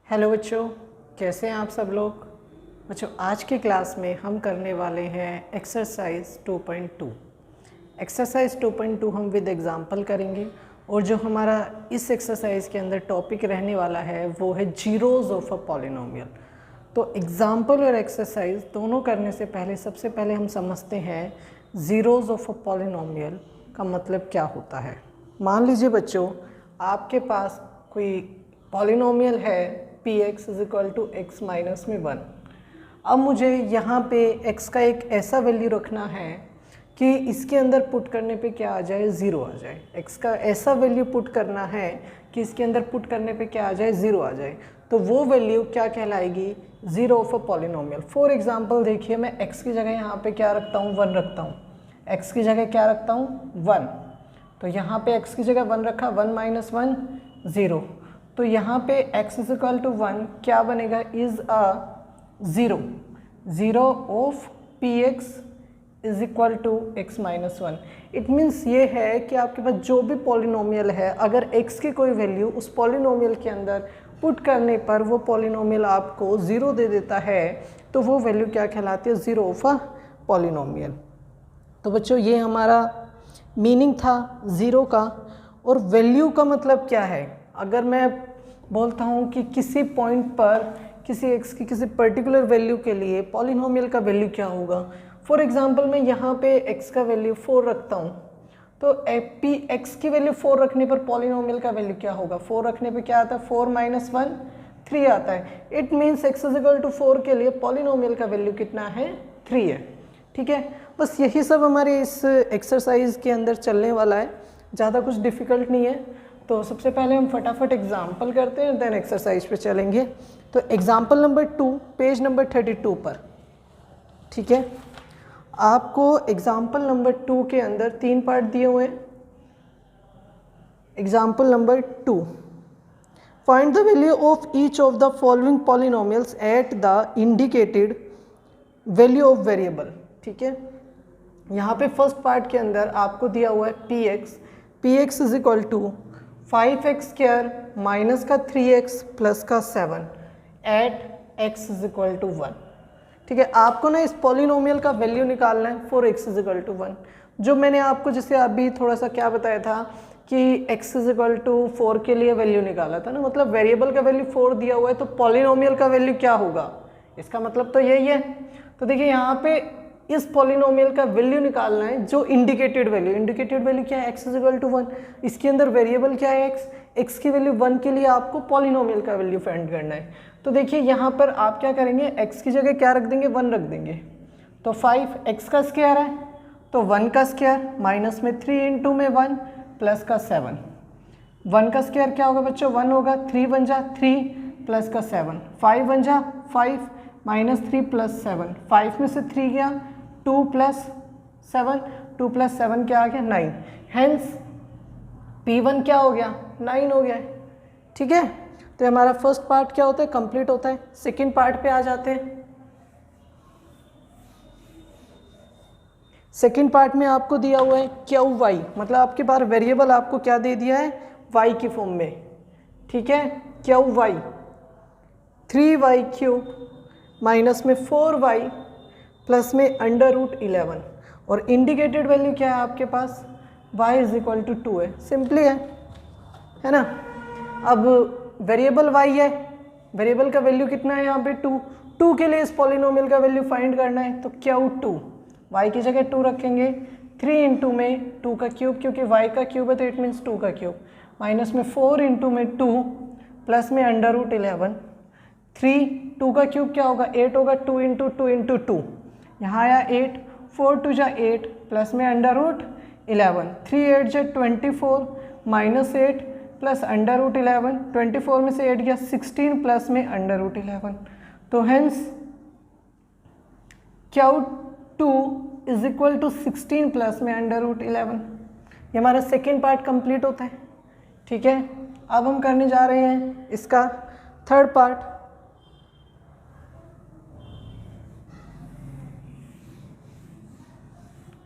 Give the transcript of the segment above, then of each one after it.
Hello बच्चों, कैसे हैं आप सब लोग। बच्चों आज की क्लास में हम करने वाले हैं एक्सरसाइज 2.2। एक्सरसाइज 2.2 हम विद एग्जांपल करेंगे और जो हमारा इस एक्सरसाइज के अंदर टॉपिक रहने वाला है वो है जीरोज़ ऑफ अ पॉलिनोमियल। तो एग्जांपल और एक्सरसाइज दोनों करने से पहले सबसे पहले हम समझते हैं ज़ीरोज़ ऑफ अ पॉलिनोमियल का मतलब क्या होता है। मान लीजिए बच्चों, आपके पास कोई पॉलिनोमियल है px is equal to x minus में 1। अब मुझे यहाँ पे x का एक ऐसा वैल्यू रखना है कि इसके अंदर पुट करने पे क्या आ जाए, ज़ीरो आ जाए। x का ऐसा वैल्यू पुट करना है कि इसके अंदर पुट करने पे क्या आ जाए, ज़ीरो आ जाए। तो वो वैल्यू क्या कहलाएगी, zero of a polynomial. For example देखिए, मैं x की जगह यहाँ पे क्या रखता हूँ, 1 रखता हूँ। x की जगह क्या रखता हूँ, 1। तो यहाँ पे x की जगह 1 रखा, 1 माइनस 1 ज़ीरो। तो यहाँ पे x इज इक्वल टू 1 क्या बनेगा, is a zero. Zero of px is equal to x minus 1। It means ये है कि आपके पास जो भी पॉलिनोमियल है, अगर x की कोई वैल्यू उस पॉलिनोमियल के अंदर पुट करने पर वो पॉलिनोमियल आपको ज़ीरो दे देता है, तो वो वैल्यू क्या कहलाती है, ज़ीरो ऑफ अ पॉलिनोमियल। तो बच्चों ये हमारा मीनिंग था ज़ीरो का। और वैल्यू का मतलब क्या है, अगर मैं बोलता हूँ कि किसी पॉइंट पर किसी x की किसी पर्टिकुलर वैल्यू के लिए पॉलिनोमियल का वैल्यू क्या होगा। फॉर एग्जांपल मैं यहाँ पे x का वैल्यू 4 रखता हूँ, तो x की वैल्यू 4 रखने पर पॉलिनोमियल का वैल्यू क्या होगा, 4 रखने पे क्या आता है, 4 माइनस 1 3 आता है। It means x is equal to 4 के लिए पॉलिनोमियल का वैल्यू कितना है, 3 है। ठीक है, बस यही सब हमारे इस एक्सरसाइज के अंदर चलने वाला है, ज़्यादा कुछ डिफ़िकल्ट नहीं है। तो सबसे पहले हम फटाफट एग्जाम्पल करते हैं, देन एक्सरसाइज पे चलेंगे। तो एग्जाम्पल नंबर 2 पेज नंबर 32 पर। ठीक है, आपको एग्जाम्पल नंबर 2 के अंदर 3 पार्ट दिए हुए हैं। Example number 2, find the value of each of the following polynomials at the indicated value of variable. ठीक है, यहाँ पे फर्स्ट पार्ट के अंदर आपको दिया हुआ है px is equal to 5x square minus का 3x प्लस का 7 at x is equal to 1। ठीक है, आपको ना इस पॉलिनोमियल का वैल्यू निकालना है for x is equal to 1। जो मैंने आपको जैसे अभी थोड़ा सा क्या बताया था कि x इज इक्वल टू 4 के लिए वैल्यू निकाला था ना, मतलब वेरिएबल का वैल्यू 4 दिया हुआ है तो पॉलिनोमियल का वैल्यू क्या होगा, इसका मतलब तो यही है। तो देखिए यहाँ पे इस पॉलिनोमियल का वैल्यू निकालना है जो इंडिकेटेड वैल्यू। इंडिकेटेड वैल्यू क्या है, x इज इक्वल टू 1। इसके अंदर वेरिएबल क्या है, x की वैल्यू 1 के लिए आपको पॉलिनोमियल का वैल्यू फाइंड करना है। तो देखिए यहाँ पर आप क्या करेंगे, x की जगह क्या रख देंगे, 1 रख देंगे। तो 5x का स्क्वायर है तो 1 का स्क्वायर माइनस में 3 इंटू में 1 प्लस का 7। 1 का स्क्वायर क्या होगा बच्चों, 1 होगा, 3 बन जा 3 प्लस का 7, 5 बन जा 5 माइनस 3 प्लस 7, 5 में से 3 गया 2 प्लस 7, 2 प्लस 7 क्या आ गया, 9। हेंस P1 क्या हो गया, 9 हो गया। ठीक है, तो हमारा फर्स्ट पार्ट क्या होता है, कंप्लीट होता है। सेकंड पार्ट पे आ जाते हैं। सेकंड पार्ट में आपको दिया हुआ है क्यू वाई, मतलब आपके पास वेरिएबल आपको क्या दे दिया है, y की फॉर्म में। ठीक है, Q Y 3y cube minus में 4y प्लस में अंडर रूट 11। और इंडिकेटेड वैल्यू क्या है आपके पास, y इज इक्वल टू 2 है। सिंपली है ना। अब वेरिएबल y है, वेरिएबल का वैल्यू कितना है यहाँ पे 2 के लिए इस पॉलिनोमियल का वैल्यू फाइंड करना है। तो Q2 y की जगह 2 रखेंगे, 3 इंटू में 2 का क्यूब, क्योंकि y का क्यूब है तो इट मीन्स 2 का क्यूब, माइनस में 4 इंटू में 2 प्लस में अंडर रूट 11। 3 2 का क्यूब क्या होगा, 8 होगा, 2 इंटू 2 इंटू 2, यहाँ आया 8, 4 2 जा 8 प्लस में अंडर रूट 11, 3 8 जा 24 माइनस 8 प्लस अंडर रूट 11, 24 में से 8 गया 16 प्लस में अंडर रूट 11। तो hence Q2 is equal to 16 plus में अंडर रूट 11। ये हमारा सेकेंड पार्ट कंप्लीट होता है। ठीक है, अब हम करने जा रहे हैं इसका थर्ड पार्ट।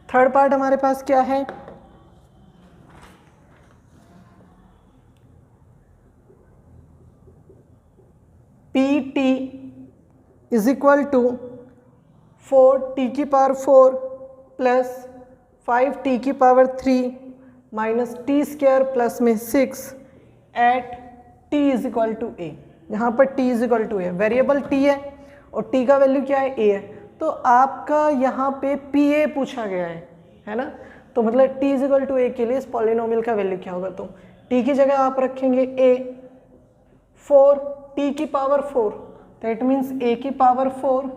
थर्ड पार्ट हमारे पास क्या है, P T is equal to 4t की पावर 4 प्लस 5t की power 3 minus T square plus में 6 at t is equal to a। यहाँ पर t is equal to a, variable t है और t का वैल्यू क्या है, a है। तो आपका यहाँ पे pa पूछा गया है ना, तो मतलब t is equal to a के लिए इस पॉलिनोमियल का वैल्यू क्या होगा, तो t की जगह आप रखेंगे a, 4t की पावर 4, तो इट मीन्स a की power 4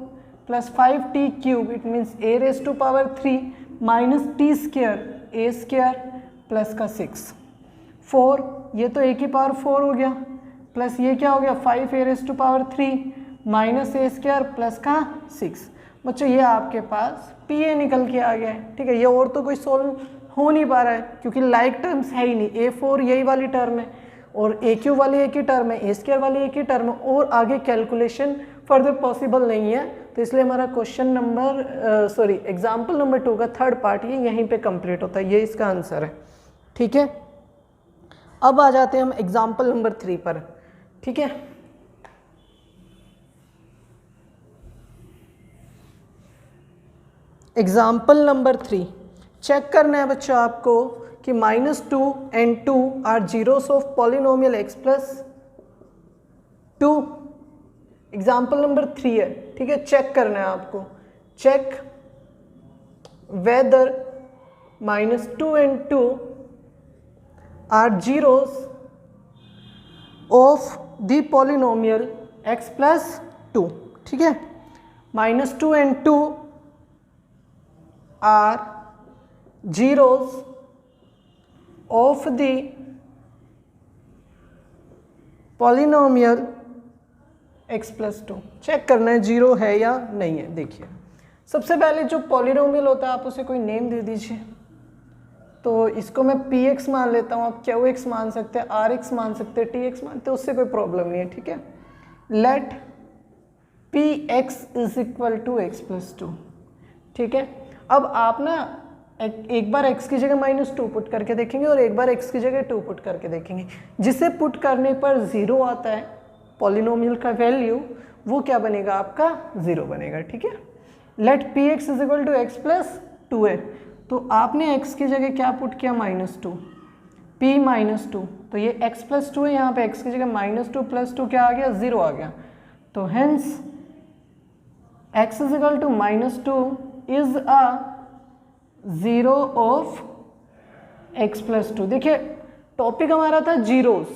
plus 5t cube, it means a raise to power 3 minus T square a square plus का 6, 4 ये तो a की पावर 4 हो गया प्लस ये क्या हो गया 5 a raise to power 3 minus a square plus का 6। बच्चों ये आपके पास pa निकल के आ गया है, ठीक है। ये और तो कोई सोल्व हो नहीं पा रहा है क्योंकि लाइक टर्म्स है ही नहीं, a4 यही वाली टर्म है और a क्यूब वाली एक ही टर्म है, a स्क्वायर वाली एक ही टर्म है और आगे कैलकुलेशन फर्दर पॉसिबल नहीं है। तो इसलिए हमारा क्वेश्चन नंबर एग्जाम्पल नंबर 2 का थर्ड पार्ट ये यहीं पे कंप्लीट होता है, ये इसका आंसर है, ठीक है। अब आ जाते हैं हम एग्जाम्पल नंबर 3 पर, ठीक है। एग्जाम्पल नंबर 3 चेक करना है बच्चों आपको कि -2 and 2 are zeros of polynomial x plus 2। Example number 3 है, ठीक है। चेक करना है आपको, check whether -2 and 2 are zeros of the polynomial x plus 2, ठीक है। -2 and 2 are zeros of the polynomial x plus 2। Check करना है जीरो है या नहीं है। देखिए सबसे पहले जो पॉलिनोमियल होता है आप उसे कोई नेम दे दीजिए, तो इसको मैं px मान लेता हूँ, आप qx मान सकते हैं, rx मान सकते हैं, tx मानते हैं, उससे कोई प्रॉब्लम नहीं है, ठीक है। Let px is equal to x plus 2, ठीक है। अब आप ना एक बार x की जगह -2 पुट करके देखेंगे और एक बार x की जगह 2 पुट करके देखेंगे। जिसे पुट करने पर 0 आता है पॉलिनोमियल का वैल्यू, वो क्या बनेगा, आपका 0 बनेगा, ठीक है। Let px is equal to x plus 2 है, तो आपने x की जगह क्या पुट किया, -2, p -2, तो ये x प्लस 2 है, यहाँ पे x की जगह -2 प्लस 2 क्या आ गया, 0 आ गया। तो hence x is equal to -2 is a 0 of x plus 2। देखिए टॉपिक हमारा था जीरोस,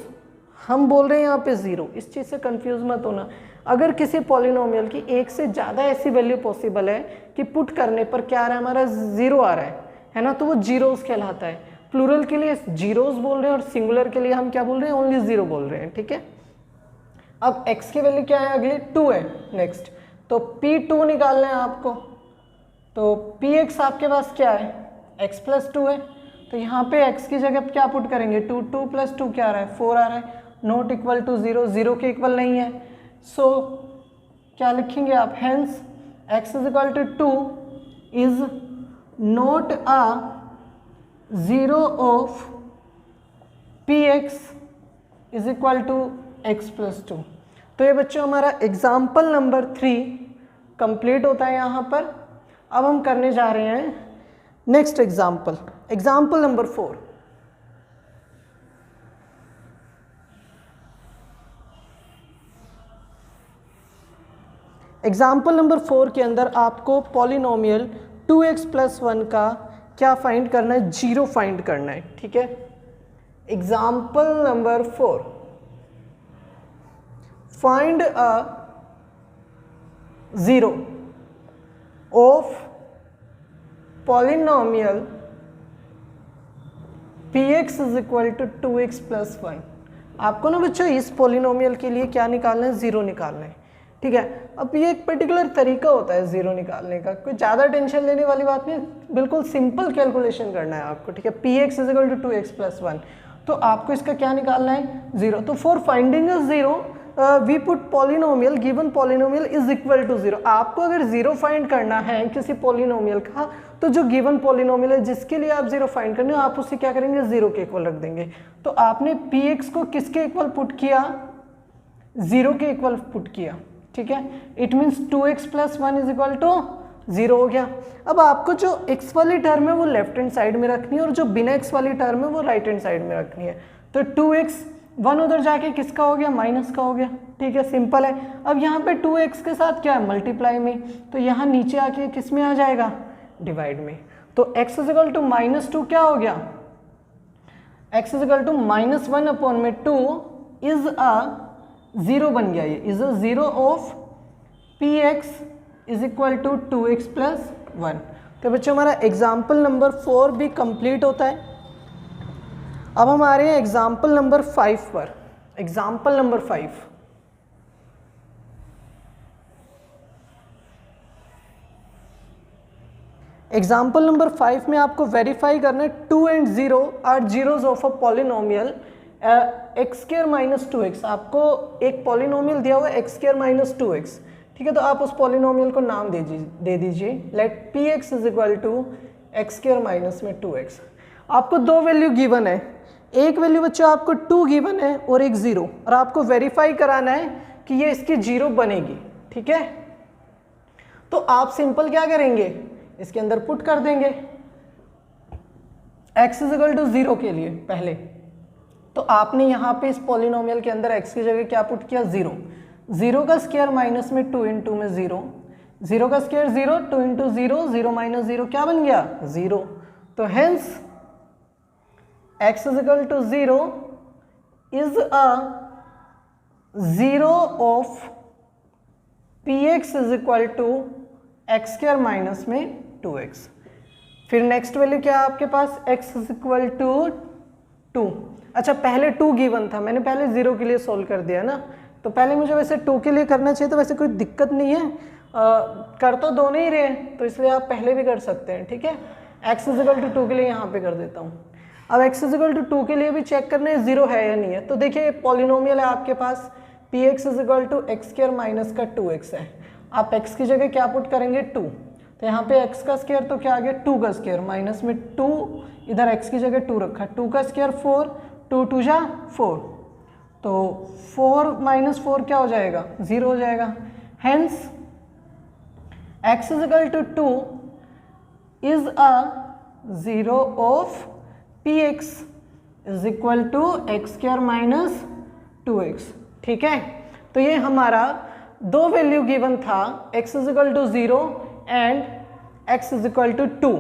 हम बोल रहे हैं यहाँ पे 0, इस चीज़ से कंफ्यूज मत होना। अगर किसी पॉलिनोमियल की एक से ज़्यादा ऐसी वैल्यू पॉसिबल है कि पुट करने पर क्या आ रहा है, हमारा 0 आ रहा है ना, तो वो जीरोस कहलाता है। प्लूरल के लिए जीरोस बोल रहे हैं और सिंगुलर के लिए हम क्या बोल रहे हैं, ओनली 0 बोल रहे हैं, ठीक है। अब x की वैल्यू क्या है, अगली 2 है नेक्स्ट, तो p2 निकालना है आपको। तो px आपके पास क्या है, x प्लस 2 है, तो यहाँ पे x की जगह क्या पुट करेंगे, 2 प्लस 2 क्या आ रहा है, 4 आ रहा है, नॉट इक्वल टू 0, 0 के इक्वल नहीं है। सो क्या लिखेंगे आप, hence x is equal to 2 is not a 0 of px is equal to x plus 2। तो ये बच्चों हमारा एग्जाम्पल नंबर 3 कंप्लीट होता है यहाँ पर। अब हम करने जा रहे हैं next example, example number 4। Example number 4 के अंदर आपको पॉलिनोमियल 2x प्लस 1 का क्या फाइंड करना है, 0 फाइंड करना है, ठीक है। Example number 4, find a 0 of polynomial px is equal to 2x plus 1। आपको ना बच्चों इस पॉलिनोमियल के लिए क्या निकालना है, 0 निकालना है, ठीक है। अब ये एक पर्टिकुलर तरीका होता है 0 निकालने का, कोई ज़्यादा टेंशन लेने वाली बात नहीं, बिल्कुल सिंपल कैलकुलेशन करना है आपको, ठीक है। px is equal to 2x plus 1, तो आपको इसका क्या निकालना है, 0। तो for finding a 0 we put polynomial, given polynomial is equal to 0। आपको अगर 0 फाइंड करना है किसी पॉलिनोमियल का, तो जो गिवन पॉलिनोमियल है जिसके लिए आप 0 फाइंड करने हो, आप उसे क्या करेंगे, 0 के इक्वल रख देंगे। तो आपने px को किसके इक्वल पुट किया, 0 के इक्वल पुट किया, ठीक है। It means 2x plus 1 is equal to 0 हो गया। अब आपको जो x वाली टर्म है वो लेफ्ट हैंड साइड में रखनी है और जो बिना x वाली टर्म है वो राइट हैंड साइड में रखनी है। तो 2x 1 उधर जाके किसका हो गया, माइनस का हो गया, ठीक है, सिंपल है। अब यहाँ पे 2x के साथ क्या है, मल्टीप्लाई में, तो यहाँ नीचे आके किस में आ जाएगा, डिवाइड में। तो x इज इक्वल टू -2 क्या हो गया, x is equal to -1 upon में 2 इज अ 0 बन गया, ये is a 0 of px is equal to 2x plus 1। तो बच्चों हमारा एग्जाम्पल नंबर 4 भी कंप्लीट होता है। अब हम आ रहे हैं एग्जाम्पल नंबर 5 पर। एग्जाम्पल नंबर 5, एग्जाम्पल नंबर 5 में आपको वेरीफाई करना है 2 and 0 are zeros of a polynomial x squared minus 2x। आपको एक पॉलिनोमियल दिया हुआ है एक्स स्क्वायर माइनस 2x, ठीक है। तो आप उस पॉलिनोमियल को नाम दे दीजिए, let px is equal to x squared minus में 2x। आपको दो वैल्यू गिवन है, एक वैल्यू बच्चों आपको 2 गिवन है और एक 0, और आपको वेरीफाई कराना है कि ये इसकी 0 बनेगी, ठीक है। तो आप सिंपल क्या करेंगे, इसके अंदर पुट कर देंगे x इज इक्वल टू 0 के लिए पहले। तो आपने यहाँ पे इस पॉलिनोमियल के अंदर x की जगह क्या पुट किया, 0। 0 का स्क्वायर माइनस में 2 इंटू में 0, 0 का स्क्वायर 0, 2 इंटू 0, 0 माइनस 0 क्या बन गया, 0। तो hence x is equal to 0 is a 0 of px is equal to x squared minus में 2x। फिर नेक्स्ट वैल्यू क्या है आपके पास, x इज इक्वल टू 2। अच्छा पहले 2 गिवन था, मैंने पहले 0 के लिए सोल्व कर दिया ना, तो पहले मुझे वैसे 2 के लिए करना चाहिए, तो वैसे कोई दिक्कत नहीं है, कर तो दोनों ही रहे हैं, तो इसलिए आप पहले भी कर सकते हैं, ठीक है। x इज इक्वल टू 2 के लिए यहाँ पे कर देता हूँ। अब x इज इक्वल टू 2 के लिए भी चेक करना है 0 है या नहीं है। तो देखिए पॉलिनोमियल है आपके पास, px is equal to x squared minus का 2x है। आप x की जगह क्या पुट करेंगे, 2। तो यहाँ पे x का स्क्वायर तो क्या आ गया, 2 का स्क्वायर माइनस में 2, इधर x की जगह 2 रखा, 2 का स्क्वायर 4, 2 2 जा 4, तो 4 माइनस 4 क्या हो जाएगा, 0 हो जाएगा। Hence x is equal to 2 is a 0 of px is equal to x squared minus 2x, ठीक है। तो ये हमारा दो वैल्यू गिवन था, x is equal to 0 and x is equal to 2,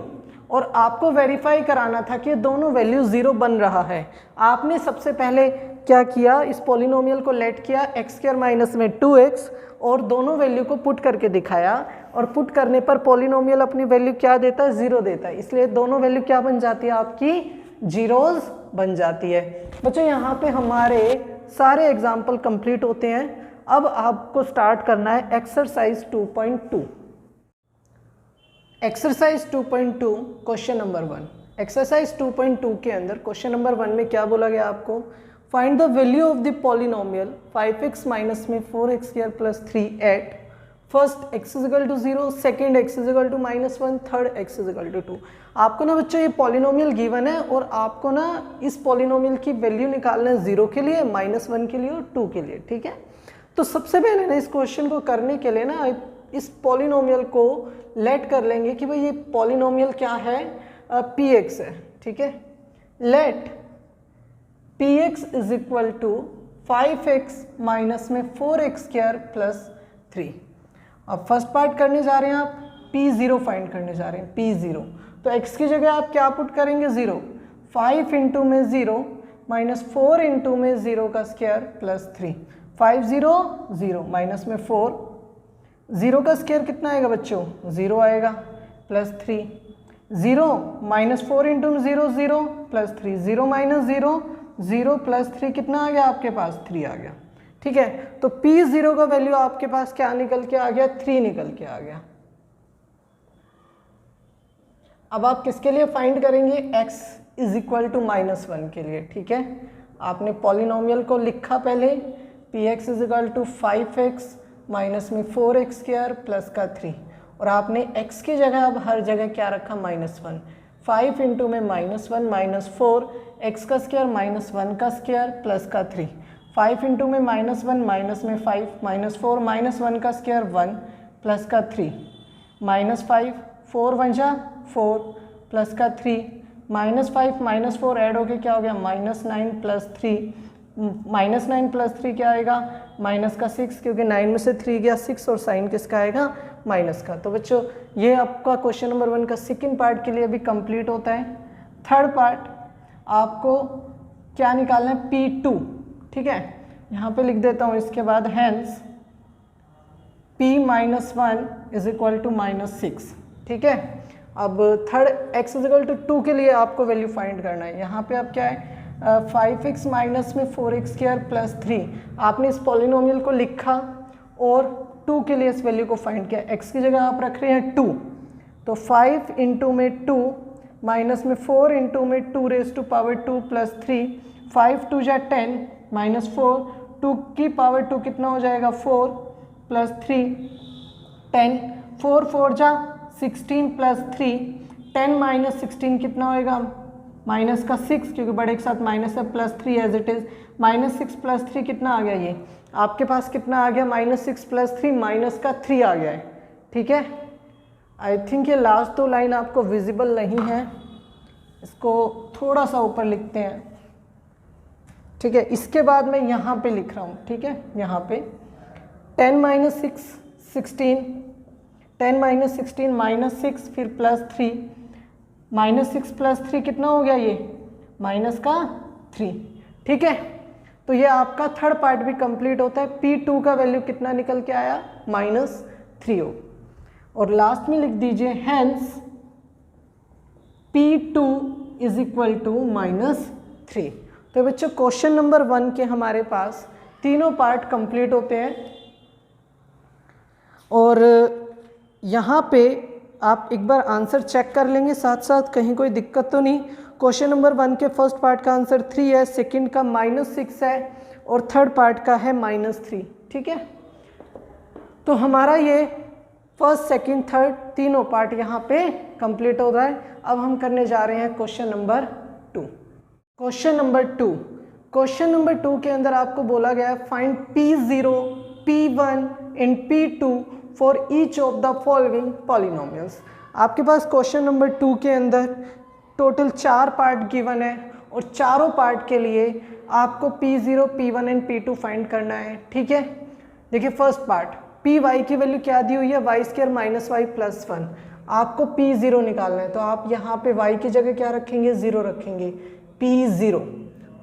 और आपको वेरीफाई कराना था कि दोनों वैल्यू 0 बन रहा है। आपने सबसे पहले क्या किया, इस पॉलिनोमियल को लेट किया एक्स स्क्वायर माइनस में 2x और दोनों वैल्यू को पुट करके दिखाया, और पुट करने पर पॉलिनोमियल अपनी वैल्यू क्या देता है, 0 देता है, इसलिए दोनों वैल्यू क्या बन जाती है आपकी, जीरोज बन जाती है। बच्चों यहाँ पे हमारे सारे एग्जाम्पल कंप्लीट होते हैं। अब आपको स्टार्ट करना है exercise 2.2। Exercise 2.2 question number 1। Exercise 2.2 के अंदर क्वेश्चन नंबर 1 में क्या बोला गया आपको, find the value of the polynomial 5x minus में 4x squared plus 3 at first x is equal to 0, second x is equal to -1, third x is equal to 2। आपको ना बच्चों ये पॉलिनोमियल गिवन है और आपको ना इस पॉलिनोमियल की वैल्यू निकालना है 0 के लिए, -1 के लिए और 2 के लिए, ठीक है। तो सबसे पहले ना इस क्वेश्चन को करने के लिए ना इस पॉलिनोमियल को लेट कर लेंगे कि भाई ये पॉलिनोमियल क्या है, px है, ठीक है। Let px is equal to 5x minus में 4x स्क्वायर प्लस 3। अब फर्स्ट पार्ट करने जा रहे हैं आप, p0 फाइंड करने जा रहे हैं, p0। तो x की जगह आप क्या पुट करेंगे, 0। 5 इंटू में 0 माइनस 4 इंटू में 0 का स्क्वायर प्लस 3, 5 0 0 माइनस में 4, 0 का स्क्वायर कितना आएगा बच्चों, 0 आएगा, प्लस 3, 0 माइनस 4 इंटू में 0 0 प्लस 3, 0 माइनस 0 0 प्लस 3 कितना आ गया आपके पास, 3 आ गया, ठीक है। तो p0 का वैल्यू आपके पास क्या निकल के आ गया, 3 निकल के आ गया। अब आप किसके लिए फाइंड करेंगे, x इज इक्वल टू -1 के लिए, ठीक है। आपने पॉलिनोमियल को लिखा पहले, px is equal to 5x minus में 4x स्क्वायर प्लस का 3, और आपने x की जगह अब हर जगह क्या रखा, -1। 5 इंटू में -1 माइनस 4, x का स्क्वायर -1 का स्क्वायर प्लस का 3, 5 इंटू में -1 माइनस में 5 -4 -1 का स्क्वायर 1 प्लस का 3 -5 4 1 जा 4 प्लस का 3 -5 -4 ऐड होके क्या हो गया -9 प्लस 3 -9 प्लस 3 क्या आएगा माइनस का 6 क्योंकि 9 में से 3 गया 6 और साइन किसका आएगा माइनस का। तो बच्चों ये आपका क्वेश्चन नंबर 1 का सेकंड पार्ट के लिए अभी कंप्लीट होता है। थर्ड पार्ट आपको क्या निकालना है P2, ठीक है, यहाँ पे लिख देता हूँ इसके बाद hence P -1 is equal to -6, ठीक है। अब third x is equal to 2 के लिए आपको वैल्यू फाइंड करना है। यहाँ पे आप क्या है 5x माइनस में 4x स्क्वायर प्लस 3 आपने इस पॉलिनोमियल को लिखा और 2 के लिए इस वैल्यू को फाइंड किया। x की जगह आप रख रहे हैं 2, तो 5 इंटू में 2 माइनस में 4 इंटू में 2 रेज टू पावर 2 प्लस 3 5 2 जा 10 माइनस 4 2 की पावर 2 कितना हो जाएगा 4 प्लस 3 10 4 4 जा 16 प्लस 3 10 माइनस 16 कितना होएगा माइनस का 6 क्योंकि बड़े के साथ माइनस है plus 3 as it is -6 plus 3 कितना आ गया ये आपके पास कितना आ गया -6 प्लस 3 माइनस का 3 आ गया है, ठीक है। आई थिंक ये लास्ट 2 लाइन आपको विजिबल नहीं है, इसको थोड़ा सा ऊपर लिखते हैं, ठीक है। इसके बाद मैं यहाँ पे लिख रहा हूँ, ठीक है, यहाँ पे 10 माइनस 6 16 10 माइनस 16 माइनस 6 फिर प्लस 3 -6 प्लस 3 कितना हो गया ये माइनस का 3, ठीक है। तो ये आपका थर्ड पार्ट भी कंप्लीट होता है। P2 का वैल्यू कितना निकल के आया -3 हो। और लास्ट में लिख दीजिए hence P2 is equal to -3। तो बच्चों क्वेश्चन नंबर 1 के हमारे पास तीनों पार्ट कंप्लीट होते हैं और यहाँ पे आप एक बार आंसर चेक कर लेंगे साथ साथ, कहीं कोई दिक्कत तो नहीं। क्वेश्चन नंबर 1 के फर्स्ट पार्ट का आंसर 3 है, सेकंड का -6 है और थर्ड पार्ट का है -3, ठीक है। तो हमारा ये फर्स्ट सेकंड थर्ड तीनों पार्ट यहाँ पे कंप्लीट हो रहा है। अब हम करने जा रहे हैं question number 2। Question number 2, question number 2 के अंदर आपको बोला गया है find P0 P1 and P2 for each of the following polynomials. आपके पास क्वेश्चन नंबर 2 के अंदर टोटल 4 पार्ट गिवन है और चारों पार्ट के लिए आपको P0 P1 and P2 find करना है, ठीक है। देखिए फर्स्ट पार्ट Py की वैल्यू क्या दी हुई है y² माइनस y प्लस 1, आपको P0 निकालना है। तो आप यहाँ पे y की जगह क्या रखेंगे 0 रखेंगे P0,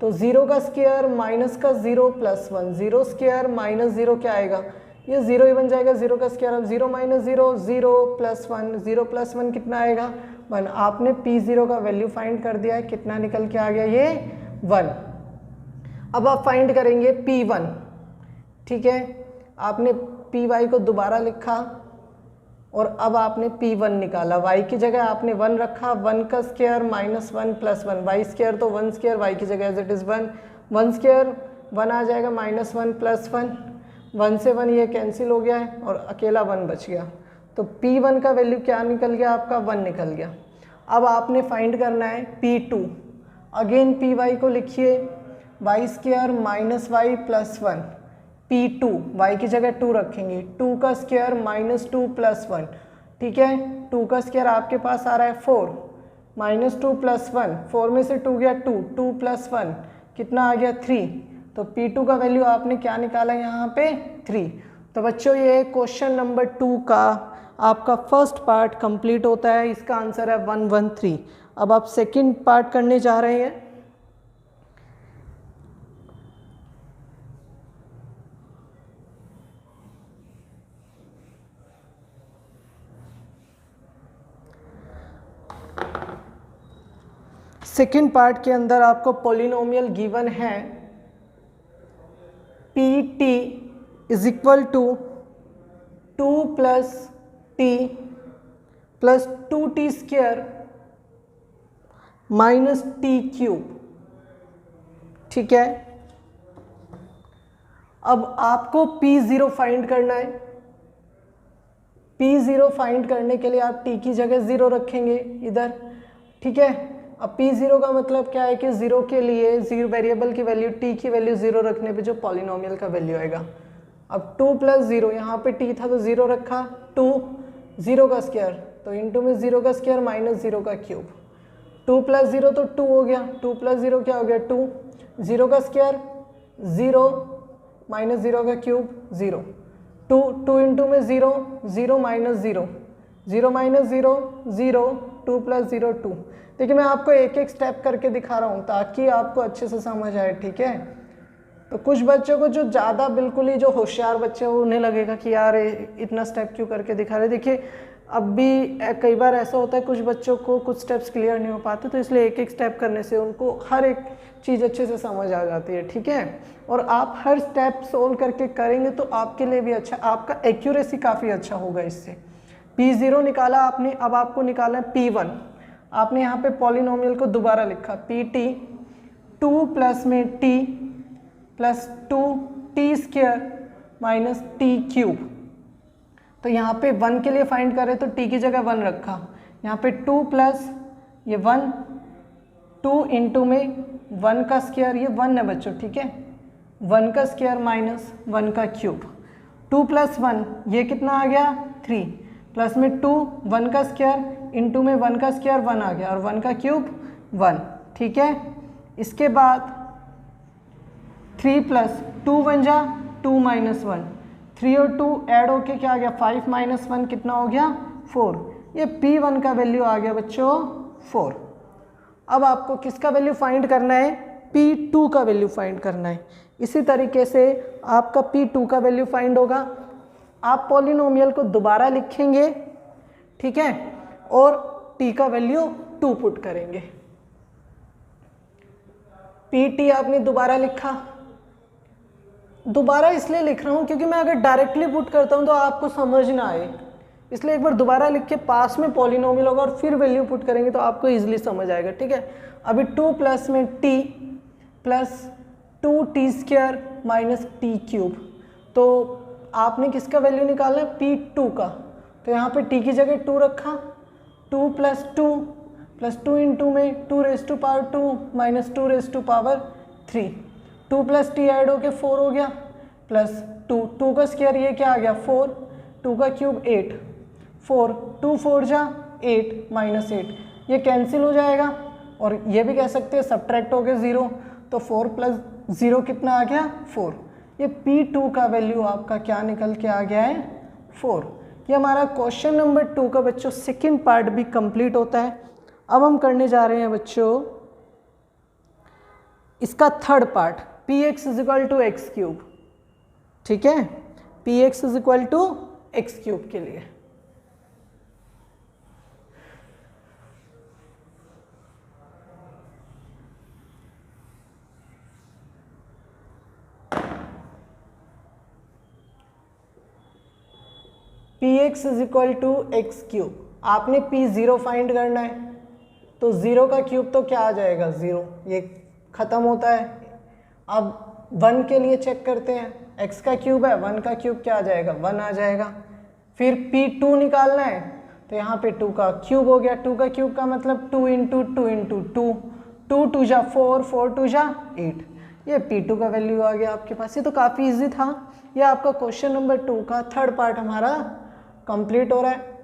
तो 0 का स्क्वायर माइनस का 0 प्लस 1 0 स्क्वायर माइनस 0 क्या आएगा ये 0 ही बन जाएगा, 0 का स्क्वायर अब 0 माइनस 0 0 प्लस 1 0 प्लस 1 कितना आएगा 1। आपने P0 का वैल्यू फाइंड कर दिया है, कितना निकल के आ गया ये 1। अब आप फाइंड करेंगे P1, ठीक है। आपने Py को दोबारा लिखा और अब आपने P1 निकाला, y की जगह आपने 1 रखा, 1 का square minus 1 plus 1 y square तो 1 स्क्वायर y की जगह एज इट इज़ 1 1 स्क्वायर 1 आ जाएगा -1 प्लस 1 1 से 1 ये कैंसिल हो गया है और अकेला 1 बच गया। तो P1 का वैल्यू क्या निकल गया आपका 1 निकल गया। अब आपने फाइंड करना है P2, अगेन Py को लिखिए y² minus y plus 1 P2 y की जगह 2 रखेंगे, 2 का स्क्वायर -2 प्लस 1, ठीक है। 2 का स्क्वायर आपके पास आ रहा है 4 -2 प्लस 1 4 में से 2 गया 2 2 प्लस 1 कितना आ गया 3। तो P2 का वैल्यू आपने क्या निकाला यहाँ पे 3। तो बच्चों ये क्वेश्चन नंबर 2 का आपका फर्स्ट पार्ट कंप्लीट होता है, इसका आंसर है 113। अब आप सेकंड पार्ट करने जा रहे हैं। सेकंड पार्ट के अंदर आपको पॉलिनोमियल गिवन है Pt is equal to 2 plus t plus 2t squared minus t cube, ठीक है। अब आपको P0 फाइंड करना है। P0 फाइंड करने के लिए आप t की जगह 0 रखेंगे इधर, ठीक है। अब P0 का मतलब क्या है कि 0 के लिए 0 वेरिएबल की वैल्यू t की वैल्यू 0 रखने पे जो पॉलिनोमियल का वैल्यू आएगा। अब 2 + 0, यहाँ पे t था तो 0 रखा, 2 0 का स्क्वायर तो इंटू में 0 का स्क्वायर माइनस 0 का क्यूब, 2 + 0 तो 2 हो गया, 2 + 0 क्या हो गया 2, 0 का स्क्वायर 0 माइनस 0 का क्यूब 0, 2 2 इंटू में 0 0 माइनस 0 0 माइनस 0 0 2 + 0 2। देखिए मैं आपको एक एक स्टेप करके दिखा रहा हूँ ताकि आपको अच्छे से समझ आए, ठीक है। तो कुछ बच्चों को जो ज़्यादा बिल्कुल ही जो होशियार बच्चे हैं उन्हें लगेगा कि यार इतना स्टेप क्यों करके दिखा रहे। देखिए अब भी कई बार ऐसा होता है कुछ बच्चों को कुछ स्टेप्स क्लियर नहीं हो पाते, तो इसलिए एक एक स्टेप करने से उनको हर एक चीज़ अच्छे से समझ आ जाती है, ठीक है। और आप हर स्टेप सोल्व करके करेंगे तो आपके लिए भी अच्छा, आपका एक्यूरेसी काफ़ी अच्छा होगा इससे। P0 निकाला आपने, अब आपको निकालना है P1। आपने यहाँ पे पॉलिनोमियल को दोबारा लिखा PT 2 प्लस में t plus 2t² minus t³। तो यहाँ पे 1 के लिए फाइंड करें तो t की जगह 1 रखा, यहाँ पे 2 प्लस ये 1, 2 इंटू में 1 का स्क्वायर, ये 1 है बच्चों, ठीक है, 1 का स्क्वायर माइनस 1 का क्यूब, 2 + 1 ये कितना आ गया 3, प्लस में 2 1 का स्क्वायर इंटू में 1 का स्क्वायर 1 आ गया और 1 का क्यूब 1, ठीक है। इसके बाद 3 + 2 1 जा 2 - 1, 3 और 2 ऐड होके क्या आ गया 5 - 1 कितना हो गया 4। ये P1 का वैल्यू आ गया बच्चों 4। अब आपको किसका वैल्यू फाइंड करना है, P2 का वैल्यू फाइंड करना है। इसी तरीके से आपका P2 का वैल्यू फाइंड होगा, आप पॉलिनोमियल को दोबारा लिखेंगे, ठीक है, और t का वैल्यू 2 पुट करेंगे। PT आपने दोबारा लिखा, दोबारा इसलिए लिख रहा हूँ क्योंकि मैं अगर डायरेक्टली पुट करता हूँ तो आपको समझ ना आए, इसलिए एक बार दोबारा लिख के पास में पॉलिनोमियल होगा और फिर वैल्यू पुट करेंगे तो आपको इजीली समझ आएगा, ठीक है। अभी 2 प्लस में t plus 2t² minus t³, तो आपने किसका वैल्यू निकालना है P2 का, तो यहाँ पे t की जगह 2 रखा, 2 + 2 प्लस 2 इंटू में 2⁻² माइनस 2⁻3, 2 + t ऐड होके 4 हो गया, प्लस 2 का स्क्वायर ये क्या आ गया 4, 2 का क्यूब 8, 4 2 4 जा 8 माइनस 8 ये कैंसिल हो जाएगा और ये भी कह सकते हैं सब्ट्रैक्ट हो गया 0, तो 4 + 0 कितना आ गया 4। ये P2 का वैल्यू आपका क्या निकल के आ गया है 4। ये हमारा क्वेश्चन नंबर 2 का बच्चों सेकंड पार्ट भी कंप्लीट होता है। अब हम करने जा रहे हैं बच्चों इसका थर्ड पार्ट, Px = x³, ठीक है, Px = x³ के लिए। Px = x³, आपने P0 फाइंड करना है, तो 0 का क्यूब तो क्या आ जाएगा 0, ये ख़त्म होता है। अब 1 के लिए चेक करते हैं, x का क्यूब है, 1 का क्यूब क्या आ जाएगा 1 आ जाएगा। फिर P2 निकालना है, तो यहाँ पे 2 का क्यूब हो गया, 2 का क्यूब का मतलब 2 × 2 × 2, 2 2 जा 4, 4 2 जा 8, ये P2 का वैल्यू आ गया आपके पास। ये तो काफ़ी इजी था। ये आपका क्वेश्चन नंबर 2 का थर्ड पार्ट हमारा कंप्लीट हो रहा है।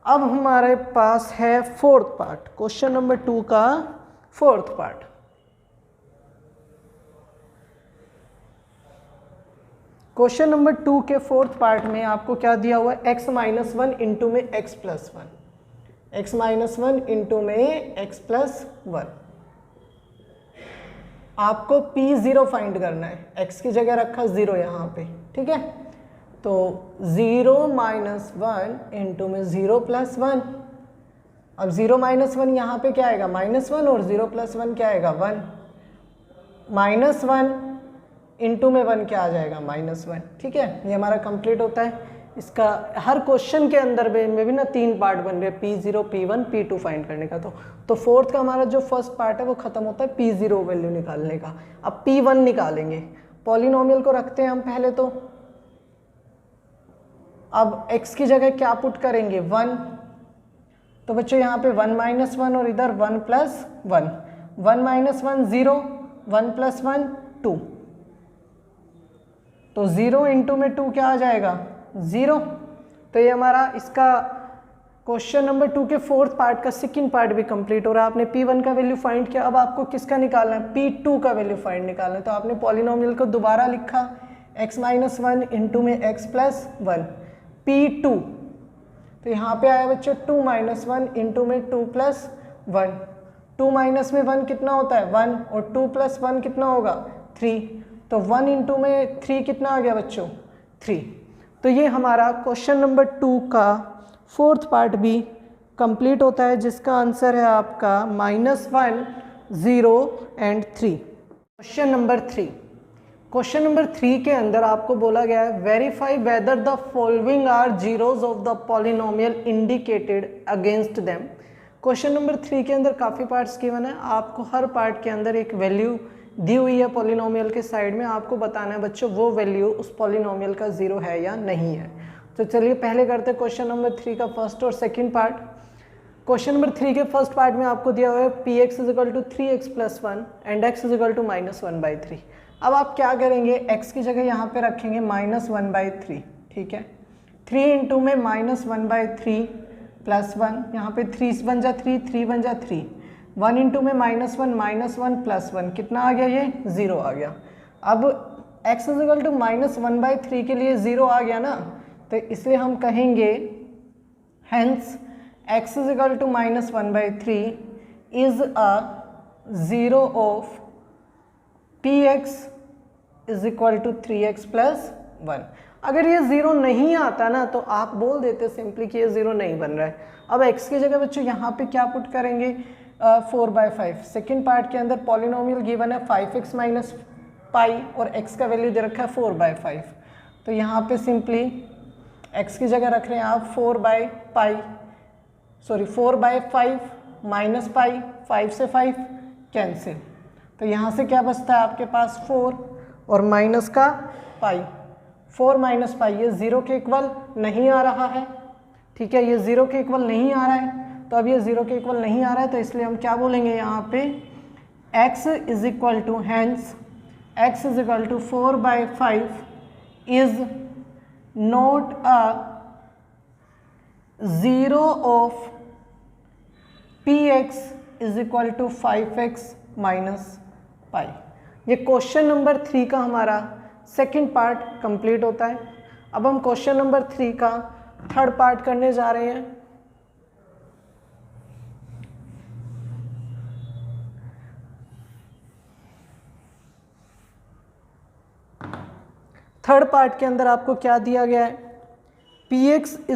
अब हमारे पास है फोर्थ पार्ट, क्वेश्चन नंबर 2 का फोर्थ पार्ट। क्वेश्चन नंबर 2 के फोर्थ पार्ट में आपको क्या दिया हुआ है x - 1 इंटू में x + 1, x - 1 इंटू में x + 1। आपको P0 फाइंड करना है, x की जगह रखा 0 यहाँ पे, ठीक है, तो 0 - 1 इंटू में 0 + 1। अब 0 - 1 यहाँ पे क्या आएगा -1 और 0 + 1 क्या आएगा 1, -1 इंटू में 1 क्या आ जाएगा -1, ठीक है। ये हमारा कंप्लीट होता है। इसका हर क्वेश्चन के अंदर में भी ना 3 पार्ट बन रहे हैं, P0 P1 P2 फाइंड करने का। तो फोर्थ का हमारा जो फर्स्ट पार्ट है वो खत्म होता है P0 वैल्यू निकालने का। अब P1 निकालेंगे, पॉलिनोमियल को रखते हैं हम पहले तो। अब x की जगह क्या पुट करेंगे 1, तो बच्चों यहाँ पे 1 माइनस 1 और इधर 1 प्लस 1, 1 माइनस 1 0, 1 प्लस 1 2, तो 0 इंटू में 2 क्या आ जाएगा 0। तो ये हमारा इसका क्वेश्चन नंबर 2 के फोर्थ पार्ट का सेकंड पार्ट भी कंप्लीट हो रहा है। आपने P1 का वैल्यू फाइंड किया, अब आपको किसका निकालना है P2 का वैल्यू फाइंड निकालना है। तो आपने पॉलिनोमियल को दोबारा लिखा x माइनस 1 इंटू में x प्लस 1 P2, तो यहाँ पे आया बच्चों 2 माइनस 1 इंटू में 2 प्लस 1, 2 माइनस में 1 कितना होता है 1 और 2 प्लस 1 कितना होगा 3, तो 1 इंटू में 3 कितना आ गया बच्चों 3। तो ये हमारा क्वेश्चन नंबर 2 का फोर्थ पार्ट भी कंप्लीट होता है, जिसका आंसर है आपका -1 0 and 3। Question number 3, question number 3 के अंदर आपको बोला गया है verify whether the following are zeros of the polynomial indicated against them. Question number 3 के अंदर काफ़ी पार्ट्स गिवन है, आपको हर पार्ट के अंदर एक वैल्यू दी हुई है पॉलिनोमियल के साइड में, आपको बताना है बच्चों वो वैल्यू उस पॉलिनोमियल का 0 है या नहीं है। तो चलिए पहले करते हैं क्वेश्चन नंबर 3 का फर्स्ट और सेकंड पार्ट। क्वेश्चन नंबर 3 के फर्स्ट पार्ट में आपको दिया हुआ है px = 3x + 1 एंड x = -1/3। अब आप क्या करेंगे, x की जगह यहाँ पे रखेंगे -1/3, ठीक है। 3 इंटू में -1/3 + 1, यहाँ पे 3 बन जा 3, 3 बन जा 3, 1 इंटू में -1 + 1 कितना आ गया, ये 0 आ गया। अब x = -1/3 के लिए 0 आ गया ना, तो इसलिए हम कहेंगे hence x = -1/3 is a 0 of px = 3x + 1। अगर ये 0 नहीं आता ना तो आप बोल देते सिंपली कि ये 0 नहीं बन रहा है। अब x की जगह बच्चों यहाँ पे क्या पुट करेंगे 4/5। सेकेंड पार्ट के अंदर पॉलिनोमियल गिवन है 5x - π और x का वैल्यू दे रखा है 4/5, तो यहाँ पे सिंपली x की जगह रख रहे हैं आप 4/5 -π, 5 से 5 कैंसिल, तो यहाँ से क्या बचता है आपके पास 4 और माइनस का पाई, 4 - π, ये 0 के इक्वल नहीं आ रहा है, ठीक है, ये 0 के इक्वल नहीं आ रहा है। तो अब ये 0 के इक्वल नहीं आ रहा है, तो इसलिए हम क्या बोलेंगे यहाँ पे x = hence x = 4/5 is not a 0 of px = 5x - π। ये क्वेश्चन नंबर 3 का हमारा सेकंड पार्ट कंप्लीट होता है। अब हम क्वेश्चन नंबर 3 का थर्ड पार्ट करने जा रहे हैं। थर्ड पार्ट के अंदर आपको क्या दिया गया है, px =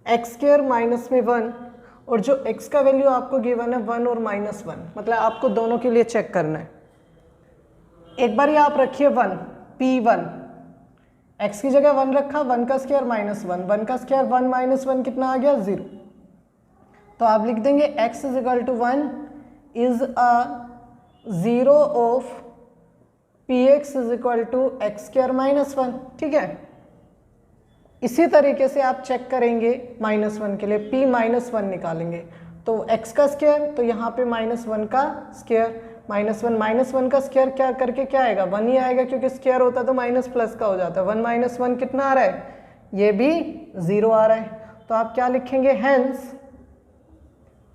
x² माइनस में 1, और जो x का वैल्यू आपको गिवन है 1 और -1, मतलब आपको दोनों के लिए चेक करना है। एक बार ये आप रखिए 1 p1, x की जगह 1 रखा, 1 का स्क्वायर -1, 1 का स्क्वायर 1 - 1 कितना आ गया 0, तो आप लिख देंगे x = 1 is a 0 of px = x² - 1, ठीक है। इसी तरीके से आप चेक करेंगे -1 के लिए, p -1 निकालेंगे, तो x का स्क्वायर, तो यहाँ पे -1 का स्क्वायर, -1 का स्क्वायर क्या करके क्या आएगा 1 ही आएगा, क्योंकि स्क्वायर होता तो माइनस प्लस का हो जाता। 1 - 1 कितना आ रहा है, ये भी 0 आ रहा है, तो आप क्या लिखेंगे hence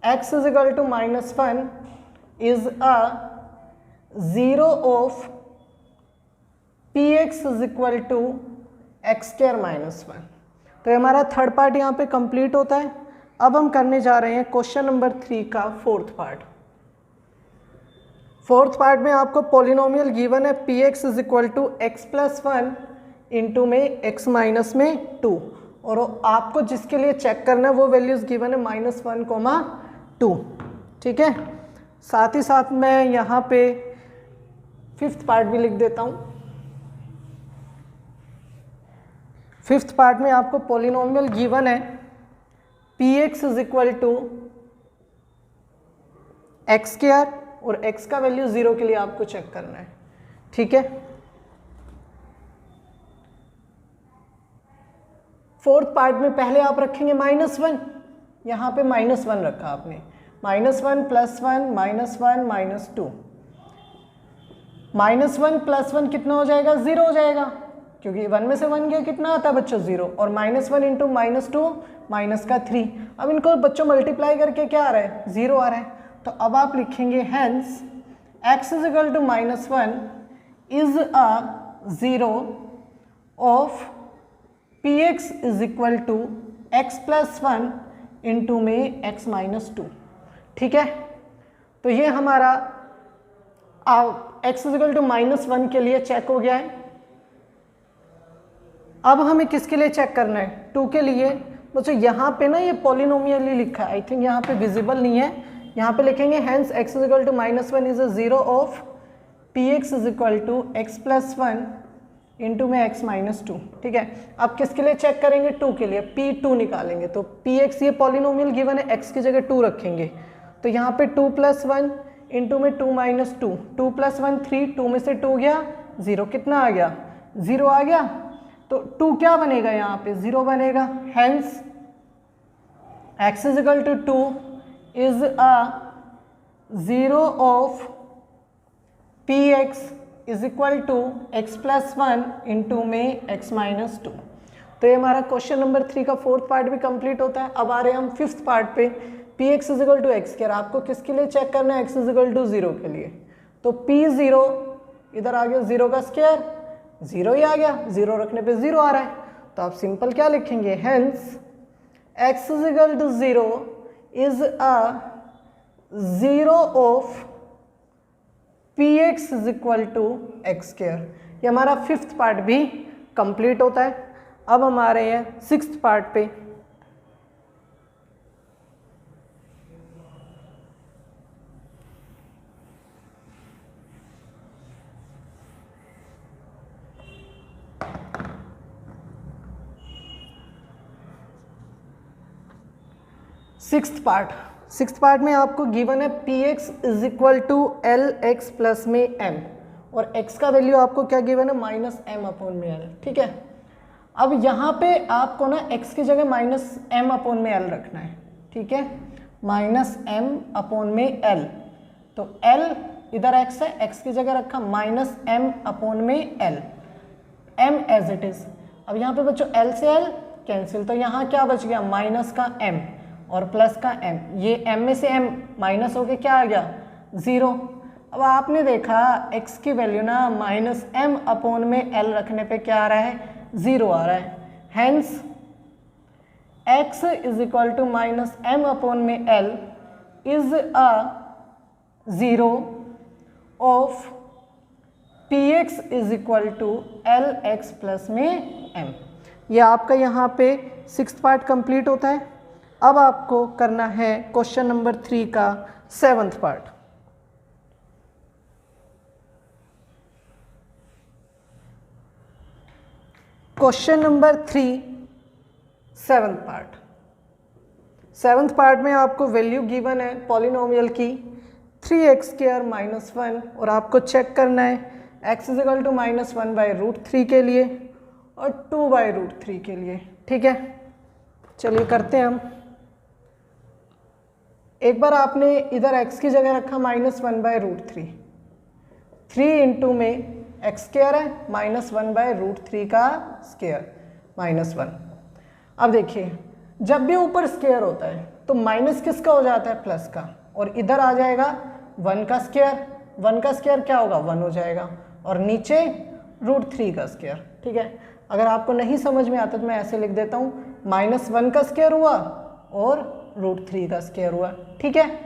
x = -1 is a 0 of px = x² - 1। तो ये हमारा थर्ड पार्ट यहाँ पे कंप्लीट होता है। अब हम करने जा रहे हैं क्वेश्चन नंबर 3 का फोर्थ पार्ट। फोर्थ पार्ट में आपको पॉलिनोमियल गिवन है px = x + 1 इंटू में x माइनस में 2, और आपको जिसके लिए चेक करना है वो वैल्यूज गिवन है -1, 2, ठीक है। साथ ही साथ मैं यहाँ पे फिफ्थ पार्ट भी लिख देता हूँ। फिफ्थ पार्ट में आपको पॉलिनोमियल गिवन है px = x² और x का वैल्यू 0 के लिए आपको चेक करना है, ठीक है। फोर्थ पार्ट में पहले आप रखेंगे -1, यहाँ पे -1 रखा आपने, -1 + 1 -1 -2, -1 + 1 कितना हो जाएगा, 0 हो जाएगा, क्योंकि 1 में से 1 गया कितना आता है बच्चों, 0, और -1 × -2 -3। अब इनको बच्चों मल्टीप्लाई करके क्या आ रहा है, 0 आ रहा है। तो अब आप लिखेंगे hence x = -1 is a 0 of px = x + 1 into में x - 2। ठीक है, तो ये हमारा x = -1 के लिए चेक हो गया है। अब हमें किसके लिए चेक करना है, 2 के लिए। बच्चों यहाँ पे ना ये पॉलिनोमियली लिखा है, आई थिंक यहाँ पे विजिबल नहीं है, यहाँ पे लिखेंगे hence x = -1 is a 0 of px = x + 1 into में x - 2। ठीक है, अब किसके लिए चेक करेंगे, 2 के लिए, p2 निकालेंगे। तो px ये पॉलिनोमियल गिवन है, x की जगह 2 रखेंगे, तो यहाँ पे 2 + 1 इंटू में 2 - 2, 2 + 1 3, 2 में से 2 गया 0, कितना आ गया, 0 आ गया। तो 2 क्या बनेगा, यहाँ पे 0 बनेगा। Hence x = 2 is a 0 of px = x + 1 into में x - 2। तो ये हमारा क्वेश्चन नंबर 3 का फोर्थ पार्ट भी कंप्लीट होता है। अब आ रहे हैं हम फिफ्थ पार्ट पे, px = x²। आपको किसके लिए चेक करना है, x = 0 के लिए। तो p0 इधर आ गया 0 का स्क्वायर, 0 ही आ गया, 0 रखने पे 0 आ रहा है। तो आप सिंपल क्या लिखेंगे, hence x = 0 is a 0 of px = x²। ये हमारा फिफ्थ पार्ट भी कंप्लीट होता है। अब हम आ रहे हैं सिक्स्थ पार्ट पे। सिक्स्थ पार्ट में आपको गिवन है px = lx + में m, और x का वैल्यू आपको क्या गिवन है, -m/l। ठीक है, अब यहाँ पे आपको ना x की जगह -m/l रखना है। ठीक है, -m/l, तो l इधर x है, x की जगह रखा -m/l, m as it is. अब यहाँ पे बच्चों l से l कैंसिल, तो यहाँ क्या बच गया, माइनस का m और प्लस का m, ये m में से m माइनस हो के क्या आ गया, 0। अब आपने देखा x की वैल्यू ना -m/l रखने पे क्या आ रहा है, 0 आ रहा है। Hence x = -m/l is a 0 of px = lx + में m। ये आपका यहाँ पे सिक्स्थ पार्ट कंप्लीट होता है। अब आपको करना है क्वेश्चन नंबर 3 का seventh part. Question number 3 seventh part. Seventh part में आपको वैल्यू गिवन है पॉलिनोमियल की 3x² - 1, और आपको चेक करना है x = -1/√3 के लिए और 2/√3 के लिए। ठीक है, चलिए करते हैं हम। एक बार आपने इधर x की जगह रखा -1/√3, 3 इंटू में x² है, -1/√3 का स्क्वायर -1। अब देखिए जब भी ऊपर स्क्वायर होता है तो माइनस किसका हो जाता है, प्लस का, और इधर आ जाएगा 1 का स्क्वायर, 1 का स्क्वायर क्या होगा, 1 हो जाएगा, और नीचे √3 का स्क्वायर। ठीक है, अगर आपको नहीं समझ में आता तो मैं ऐसे लिख देता हूँ, -1 का स्क्वायर हुआ और √3 का स्क्वायर हुआ। ठीक है,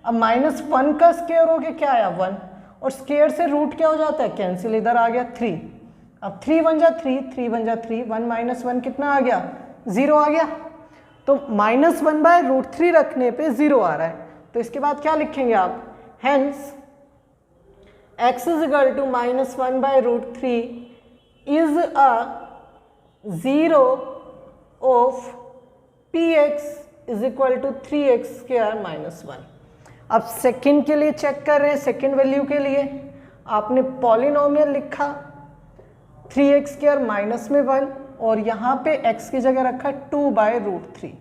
अब -1 का स्क्वायर हो गया क्या आया, 1, और स्क्वायर से रूट क्या हो जाता है, कैंसिल, इधर आ गया 3। अब 3 × 1 = 3, 3 × 1 = 3, 1 - 1 कितना आ गया, 0 आ गया। तो -1/√3 रखने पे 0 आ रहा है, तो इसके बाद क्या लिखेंगे आप, hence x = -1/√3 is a 0 of px = 3x² - 1। अब सेकंड के लिए चेक कर रहे हैं, सेकंड वैल्यू के लिए आपने पॉलिनोमियल लिखा 3x² - में 1 और यहाँ पे x की जगह रखा 2/√3।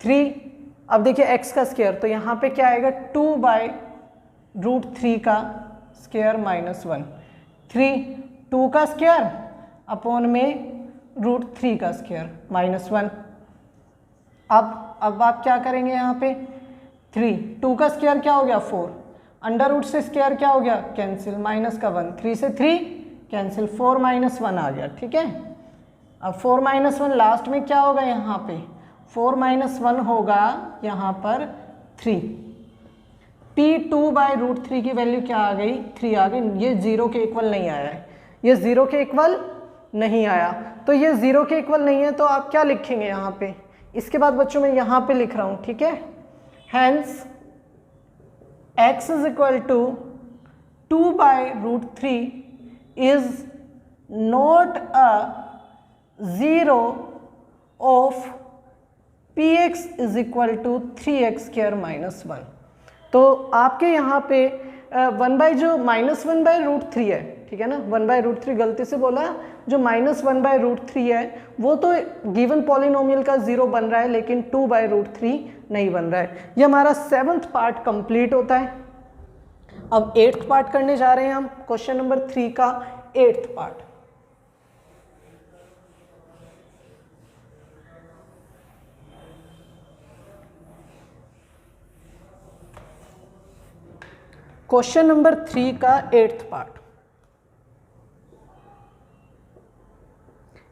3, अब देखिए x का स्क्वायर, तो यहाँ पे क्या आएगा 2/√3 का स्क्वायर -1। 3 2 का स्क्वायर अपॉन में √3 का स्क्वायर -1। अब आप क्या करेंगे यहाँ पे 3 2 का स्क्वायर क्या हो गया 4, अंडर रूट से स्क्वायर क्या हो गया कैंसिल, माइनस का 1, 3 से 3 कैंसिल, 4 - 1 आ गया। ठीक है, अब 4 - 1 लास्ट में क्या होगा यहाँ पे 4 - 1 होगा यहाँ पर 3। P 2/√3 की वैल्यू क्या आ गई 3 आ गई। ये 0 के इक्वल नहीं आया है, ये 0 के इक्वल नहीं आया, तो ये 0 के इक्वल नहीं है, तो आप क्या लिखेंगे यहाँ पे। इसके बाद बच्चों मैं यहाँ पे लिख रहा हूँ, ठीक है, hence x is equal to 2/√3 is not a 0 of px is equal to 3x² - 1। तो आपके यहाँ पे 1 जो -1/√3 है, ठीक है ना, 1/√3 गलती से बोला, जो -1/√3 है वो तो गिवन पॉलिनोमियल का 0 बन रहा है, लेकिन 2/√3 नहीं बन रहा है। ये हमारा 7th पार्ट कंप्लीट होता है। अब 8th पार्ट करने जा रहे हैं हम, क्वेश्चन नंबर 3 का 8th पार्ट। क्वेश्चन नंबर 3 का 8th पार्ट।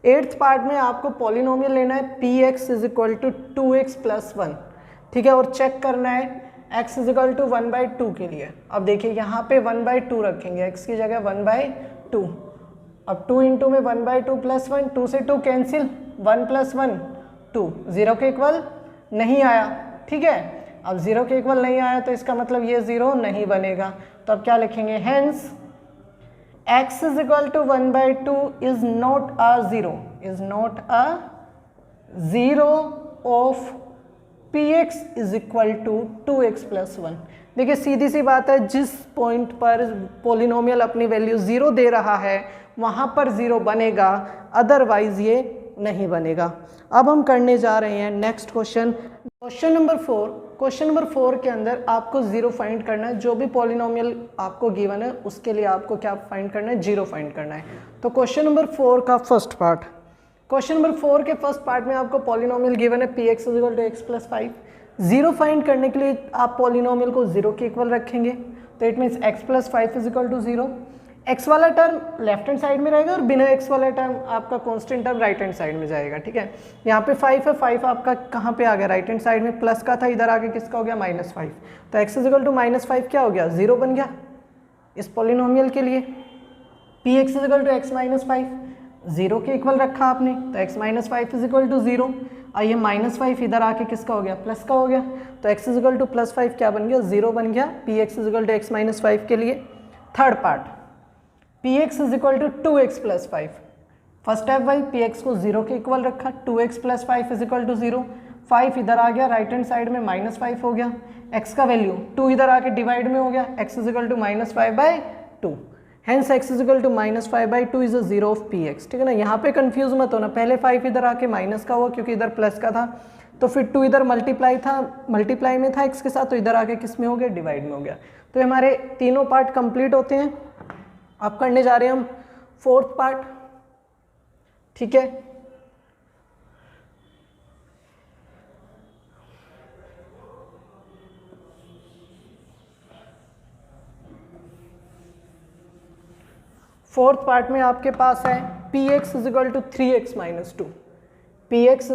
8th पार्ट में आपको पॉलिनोमियल लेना है px = 2x + 1, ठीक है, और चेक करना है x = 1/2 के लिए। अब देखिए यहाँ पे 1/2 रखेंगे, x की जगह 1/2। अब 2 × में 1/2 + 1, 2 से 2 कैंसिल, 1 + 1 2, 0 के इक्वल नहीं आया। ठीक है, अब 0 के इक्वल नहीं आया तो इसका मतलब ये 0 नहीं बनेगा। तो अब क्या लिखेंगे, hence x = 1/2 is not a 0, is not a 0 of px is equal to 2x + 1। देखिए सीधी सी बात है, जिस पॉइंट पर पॉलिनोमियल अपनी वैल्यू 0 दे रहा है वहाँ पर 0 बनेगा, अदरवाइज ये नहीं बनेगा। अब हम करने जा रहे हैं next question, question number 4। Question number 4 के अंदर आपको 0 फाइंड करना है। जो भी पॉलिनोमियल आपको गिवन है उसके लिए आपको क्या फाइंड करना है, 0 फाइंड करना है। तो क्वेश्चन नंबर 4 का फर्स्ट पार्ट, क्वेश्चन नंबर 4 के फर्स्ट पार्ट में आपको पॉलिनोमियल गिवन है px = x + 5। 0 फाइंड करने के लिए आप पॉलिनोमियल को 0 के इक्वल रखेंगे, तो इट मीन्स x + 5 = 0। x वाला टर्म लेफ्ट हैंड साइड में रहेगा और बिना x वाला टर्म आपका constant term right hand side में जाएगा। ठीक है, यहाँ पे 5 है, 5 आपका कहाँ पे आ गया, राइट हैंड साइड में, प्लस का था, इधर आके किसका हो गया -5। तो x = -5 क्या हो गया, 0 बन गया इस पॉलिनोमियल के लिए। px = x - 5 0 के इक्वल रखा आपने, तो x - 5 = 0। और ये -5 इधर आके किसका हो गया, प्लस का हो गया। तो x = +5 क्या बन गया, 0 बन गया px = x - 5 के लिए। Third part, px = 2x + 5। First step भाई, px को 0 के इक्वल रखा, 2x + 5 = 0। 5 इधर आ गया, राइट हैंड साइड में -5 हो गया, x का वैल्यू 2 इधर आके डिवाइड में हो गया, x = -5/2। Hence x = -5/2 is a 0 of px। ठीक है ना, यहाँ पे कंफ्यूज मत होना, पहले 5 इधर आके माइनस का हुआ क्योंकि इधर प्लस का था, तो फिर 2 इधर मल्टीप्लाई में था x के साथ, तो इधर आके किस में हो गया, डिवाइड में हो गया। तो हमारे तीनों पार्ट कंप्लीट होते हैं। अब करने जा रहे हैं हम 4th पार्ट। ठीक है, फोर्थ पार्ट में आपके पास है px = 3x - 2। px =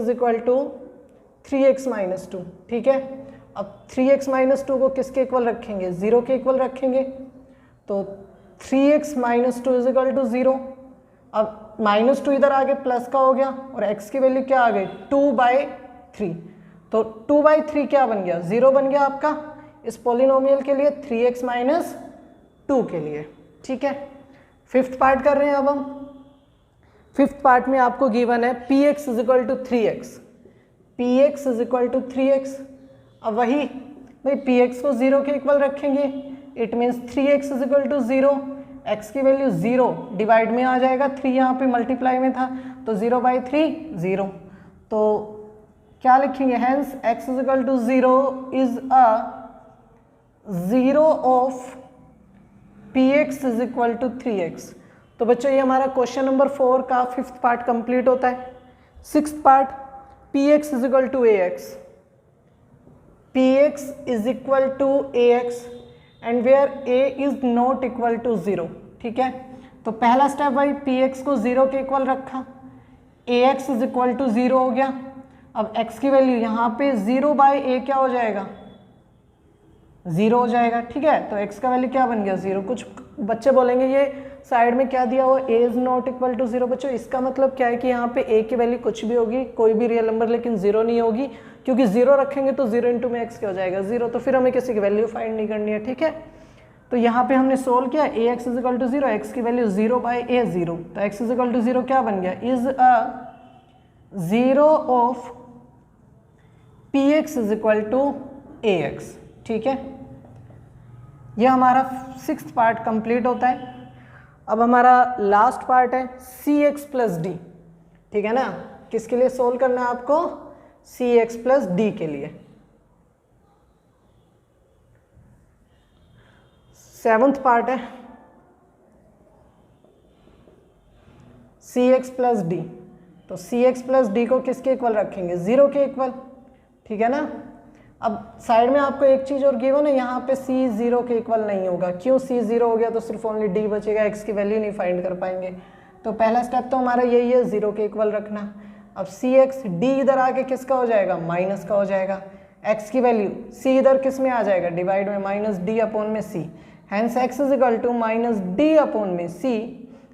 3x - 2। ठीक है, अब 3x - 2 को किसके इक्वल रखेंगे, 0 के इक्वल रखेंगे, तो 3x - 2 = 0। अब -2 इधर आगे प्लस का हो गया और x की वैल्यू क्या आ गई, 2/3। तो 2/3 क्या बन गया, 0 बन गया आपका इस पॉलिनोमियल के लिए, 3x - 2 के लिए। ठीक है, 5th पार्ट कर रहे हैं अब हम। 5th पार्ट में आपको गिवन है px = 3x। px = 3x। अब वही भाई px को 0 के इक्वल रखेंगे, इट मीन्स 3x = 0, x की वैल्यू 0 डिवाइड में आ जाएगा, 3 यहाँ पे मल्टीप्लाई में था तो 0/3 0। तो क्या लिखेंगे, hence x is equal to 0 is a 0 of px is equal to 3x। तो बच्चों ये हमारा क्वेश्चन नंबर 4 का 5th पार्ट कंप्लीट होता है। 6th part, px is equal to ax, px is equal to ax and where a is not equal to 0। ठीक है, तो पहला स्टेप भाई px को 0 के इक्वल रखा, ax इज इक्वल टू 0 हो गया। अब x की वैल्यू यहाँ पे 0/a क्या हो जाएगा, 0 हो जाएगा। ठीक है, तो x का वैल्यू क्या बन गया, 0। कुछ बच्चे बोलेंगे ये साइड में क्या दिया हुआ, a is not equal to 0। बच्चों इसका मतलब क्या है कि यहाँ पे a की वैल्यू कुछ भी होगी, कोई भी रियल नंबर, लेकिन 0 नहीं होगी, क्योंकि 0 रखेंगे तो 0 इंटू में x क्या हो जाएगा, 0। तो फिर हमें किसी की वैल्यू फाइंड नहीं करनी है। ठीक है, तो यहाँ पे हमने सोल्व किया, ax is equal to 0, x की वैल्यू 0/a 0, तो x इज इक्वल टू 0 क्या बन गया, is a 0 of px is equal to ax। ठीक है, ये हमारा 6th पार्ट कंप्लीट होता है। अब हमारा लास्ट पार्ट है cx प्लस डी। ठीक है ना, किसके लिए सोल्व करना है आपको, cx प्लस डी के लिए। 7th पार्ट है cx प्लस डी। तो cx प्लस डी को किसके इक्वल रखेंगे, 0 के इक्वल। ठीक है ना, अब साइड में आपको एक चीज और गिवन है, यहाँ पे c 0 के इक्वल नहीं होगा। क्यों, c 0 हो गया तो सिर्फ ओनली d बचेगा, x की वैल्यू नहीं फाइंड कर पाएंगे। तो पहला स्टेप तो हमारा यही है, 0 के इक्वल रखना। अब cx d इधर आके किसका हो जाएगा, माइनस का हो जाएगा। x की वैल्यू c इधर किस में आ जाएगा, डिवाइड में, माइनस d अपॉन में c। Hence x is equal to minus d upon में c।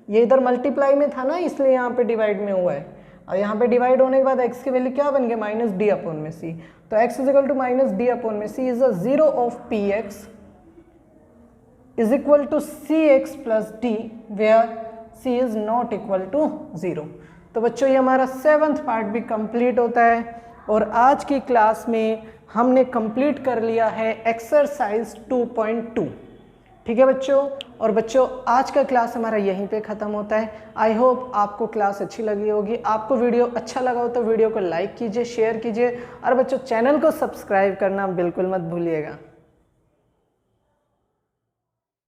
ये इधर मल्टीप्लाई में था ना, इसलिए यहाँ पे डिवाइड में हुआ है। और यहाँ पे डिवाइड होने के बाद x की वैल्यू क्या बन गया, माइनस d अपॉन में c। तो x is equal to minus d upon में c is a 0 of px is equal to cx plus d where c is not equal to 0। तो बच्चों ये हमारा 7th पार्ट भी कंप्लीट होता है और आज की क्लास में हमने कंप्लीट कर लिया है एक्सरसाइज 2.2। ठीक है बच्चों, और बच्चों आज का क्लास हमारा यहीं पे ख़त्म होता है। आई होप आपको क्लास अच्छी लगी होगी। आपको वीडियो अच्छा लगा हो तो वीडियो को लाइक कीजिए, शेयर कीजिए और बच्चों चैनल को सब्सक्राइब करना बिल्कुल मत भूलिएगा।